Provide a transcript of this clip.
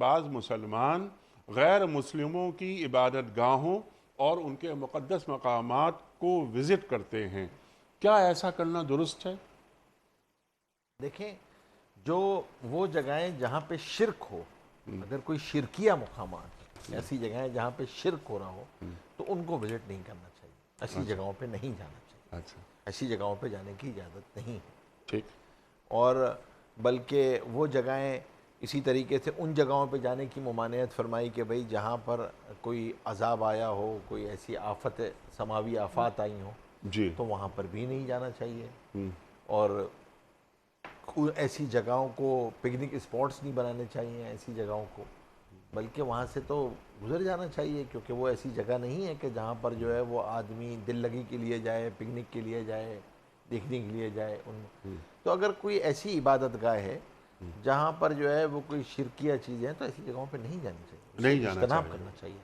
بعض مسلمان غیر مسلموں کی عبادت گاہوں اور ان کے مقدس مقامات کو وزٹ کرتے ہیں، کیا ایسا کرنا درست ہے؟ دیکھیں، جو وہ جگہیں جہاں پہ شرک ہو، اگر کوئی شرکیہ مقامات، ایسی جگہیں جہاں پہ شرک ہو رہا ہو، تو ان کو وزٹ نہیں کرنا چاہیے، ایسی جگہوں پہ نہیں جانا چاہیے، اچھا، ایسی جگہوں پہ جانے کی اجازت نہیں ہے۔ ٹھیک، اور بلکہ وہ جگہیں اسی طریقے سے ان جگہوں پہ جانے کی ممانعت فرمائی کہ بھئی جہاں پر کوئی عذاب آیا ہو، کوئی ایسی آفت سماوی آفات آئی ہوں، جی، تو وہاں پر بھی نہیں جانا چاہیے۔ اور ایسی جگہوں کو پکنک اسپاٹس نہیں بنانے چاہیے، ایسی جگہوں کو، بلکہ وہاں سے تو گزر جانا چاہیے، کیونکہ وہ ایسی جگہ نہیں ہے کہ جہاں پر جو ہے وہ آدمی دل لگی کے لیے جائے، پکنک کے لیے جائے، دیکھنے کے لیے جائے تو اگر کوئی ایسی عبادت گاہ ہے جہاں پر جو ہے وہ کوئی شرکیہ چیزیں ہیں، تو ایسی جگہوں پہ نہیں جانی چاہیے، اس سے نہیں جانا اجتناب چاہیے۔ کرنا